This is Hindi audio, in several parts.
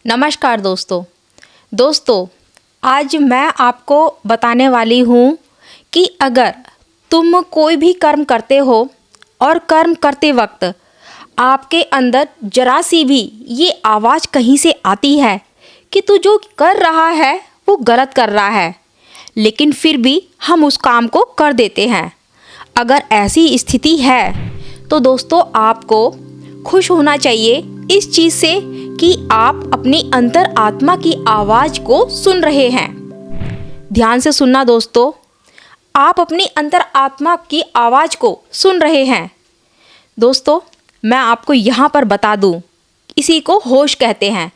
नमस्कार दोस्तों आज मैं आपको बताने वाली हूँ कि अगर तुम कोई भी कर्म करते हो और कर्म करते वक्त आपके अंदर जरा सी भी ये आवाज़ कहीं से आती है कि तू जो कर रहा है वो गलत कर रहा है, लेकिन फिर भी हम उस काम को कर देते हैं। अगर ऐसी स्थिति है तो दोस्तों आपको खुश होना चाहिए इस चीज़ से कि आप अपनी अंतर आत्मा की आवाज़ को सुन रहे हैं। ध्यान से सुनना दोस्तों, आप अपनी अंतर आत्मा की आवाज़ को सुन रहे हैं। दोस्तों मैं आपको यहाँ पर बता दूँ, इसी को होश कहते हैं,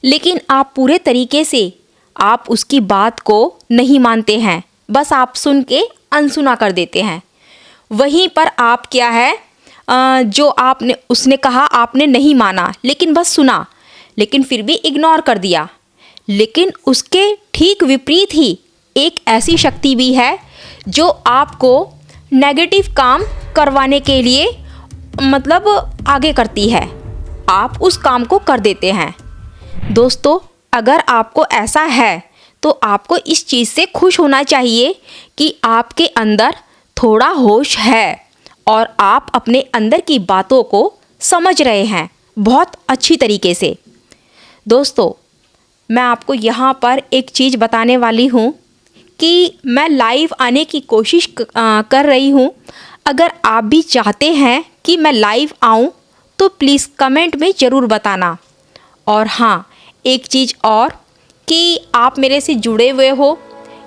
लेकिन आप पूरे तरीके से आप उसकी बात को नहीं मानते हैं, बस आप सुन के अनसुना कर देते हैं। वहीं पर आप क्या है जो आपने उसने कहा आपने नहीं माना, लेकिन बस सुना, लेकिन फिर भी इग्नोर कर दिया। लेकिन उसके ठीक विपरीत ही एक ऐसी शक्ति भी है जो आपको नेगेटिव काम करवाने के लिए आगे करती है, आप उस काम को कर देते हैं। दोस्तों अगर आपको ऐसा है तो आपको इस चीज़ से खुश होना चाहिए कि आपके अंदर थोड़ा होश है और आप अपने अंदर की बातों को समझ रहे हैं बहुत अच्छी तरीके से। दोस्तों मैं आपको यहाँ पर एक चीज़ बताने वाली हूँ कि मैं लाइव आने की कोशिश कर रही हूँ। अगर आप भी चाहते हैं कि मैं लाइव आऊँ तो प्लीज़ कमेंट में ज़रूर बताना। और हाँ, एक चीज़ और कि आप मेरे से जुड़े हुए हो,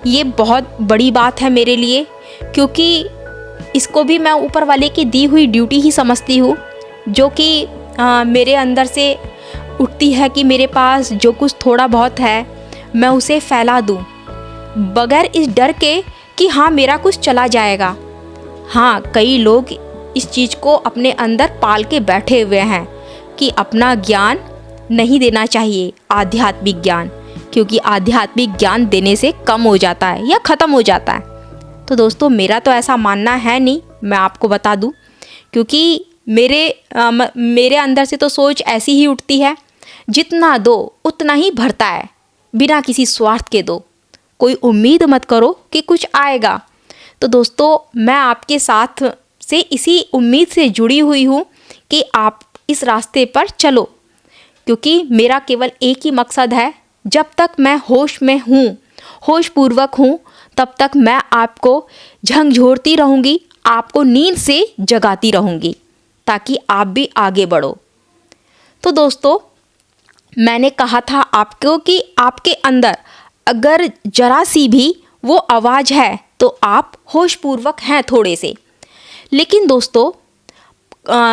ये बहुत बड़ी बात है मेरे लिए, क्योंकि इसको भी मैं ऊपर वाले की दी हुई ड्यूटी ही समझती हूँ, जो कि मेरे अंदर से उठती है कि मेरे पास जो कुछ थोड़ा बहुत है मैं उसे फैला दूँ, बगैर इस डर के कि हाँ मेरा कुछ चला जाएगा। हाँ, कई लोग इस चीज़ को अपने अंदर पाल के बैठे हुए हैं कि अपना ज्ञान नहीं देना चाहिए, आध्यात्मिक ज्ञान, क्योंकि आध्यात्मिक ज्ञान देने से कम हो जाता है या ख़त्म हो जाता है। तो दोस्तों मेरा तो ऐसा मानना है नहीं, मैं आपको बता दूं, क्योंकि मेरे अंदर से तो सोच ऐसी ही उठती है, जितना दो उतना ही भरता है, बिना किसी स्वार्थ के दो, कोई उम्मीद मत करो कि कुछ आएगा। तो दोस्तों मैं आपके साथ से इसी उम्मीद से जुड़ी हुई हूँ कि आप इस रास्ते पर चलो, क्योंकि मेरा केवल एक ही मकसद है, जब तक मैं होश में हूँ, होश पूर्वक हूँ, तब तक मैं आपको झंझोरती रहूँगी, आपको नींद से जगाती रहूँगी, ताकि आप भी आगे बढ़ो। तो दोस्तों मैंने कहा था आपको कि आपके अंदर अगर जरा सी भी वो आवाज़ है तो आप होशपूर्वक हैं थोड़े से। लेकिन दोस्तों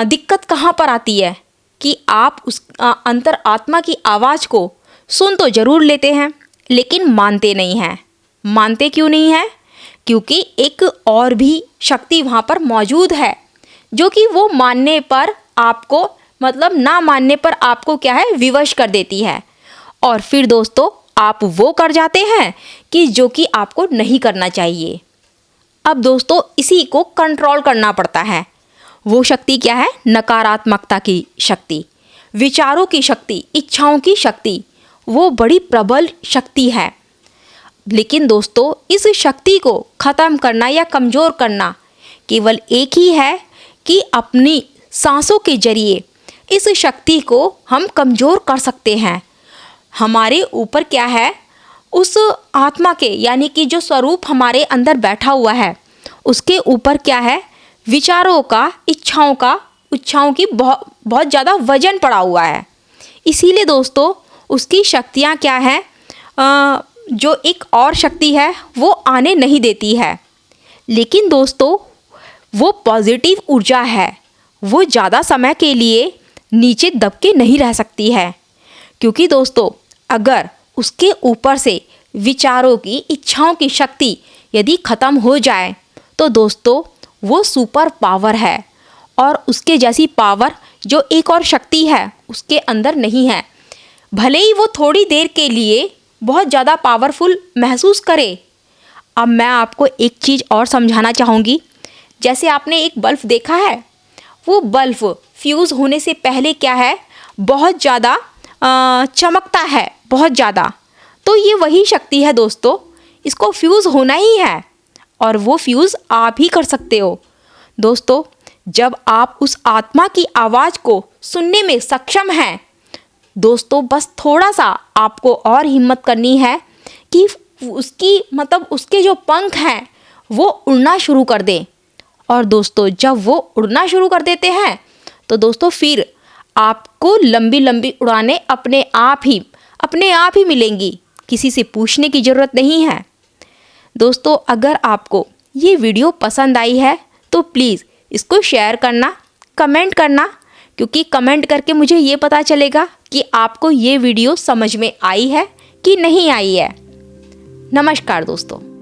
दिक्कत कहाँ पर आती है कि आप उस अंतर आत्मा की आवाज़ को सुन तो ज़रूर लेते हैं, लेकिन मानते नहीं हैं। मानते क्यों नहीं हैं? क्योंकि एक और भी शक्ति वहाँ पर मौजूद है, जो कि वो मानने पर आपको ना मानने पर आपको क्या है विवश कर देती है, और फिर दोस्तों आप वो कर जाते हैं कि जो कि आपको नहीं करना चाहिए। अब दोस्तों इसी को कंट्रोल करना पड़ता है। वो शक्ति क्या है? नकारात्मकता की शक्ति, विचारों की शक्ति, इच्छाओं की शक्ति, वो बड़ी प्रबल शक्ति है। लेकिन दोस्तों इस शक्ति को ख़त्म करना या कमज़ोर करना केवल एक ही है कि अपनी सांसों के जरिए इस शक्ति को हम कमज़ोर कर सकते हैं। हमारे ऊपर क्या है, उस आत्मा के यानी कि जो स्वरूप हमारे अंदर बैठा हुआ है, उसके ऊपर क्या है, विचारों का, इच्छाओं की बहुत ज़्यादा वजन पड़ा हुआ है। इसीलिए दोस्तों उसकी शक्तियाँ क्या है, जो एक और शक्ति है वो आने नहीं देती है। लेकिन दोस्तों वो पॉजिटिव ऊर्जा है, वो ज़्यादा समय के लिए नीचे दब के नहीं रह सकती है, क्योंकि दोस्तों अगर उसके ऊपर से विचारों की, इच्छाओं की शक्ति यदि ख़त्म हो जाए तो दोस्तों वो सुपर पावर है, और उसके जैसी पावर जो एक और शक्ति है उसके अंदर नहीं है। भले ही वो थोड़ी देर के लिए बहुत ज़्यादा पावरफुल महसूस करे। अब मैं आपको एक चीज़ और समझाना चाहूँगी। जैसे आपने एक बल्ब देखा है, वो बल्ब फ्यूज़ होने से पहले क्या है, बहुत ज़्यादा चमकता है बहुत ज़्यादा, तो ये वही शक्ति है दोस्तों, इसको फ्यूज़ होना ही है और वो फ्यूज़ आप ही कर सकते हो। दोस्तों, जब आप उस आत्मा की आवाज़ को सुनने में सक्षम हैं दोस्तों, बस थोड़ा सा आपको और हिम्मत करनी है कि उसके जो पंख हैं वो उड़ना शुरू कर दें। और दोस्तों, जब वो उड़ना शुरू कर देते हैं तो दोस्तों फिर आपको लंबी लंबी उड़ानें अपने आप ही मिलेंगी, किसी से पूछने की ज़रूरत नहीं है। दोस्तों, अगर आपको ये वीडियो पसंद आई है तो प्लीज़ इसको शेयर करना, कमेंट करना, क्योंकि कमेंट करके मुझे ये पता चलेगा कि आपको ये वीडियो समझ में आई है कि नहीं आई है। नमस्कार दोस्तों।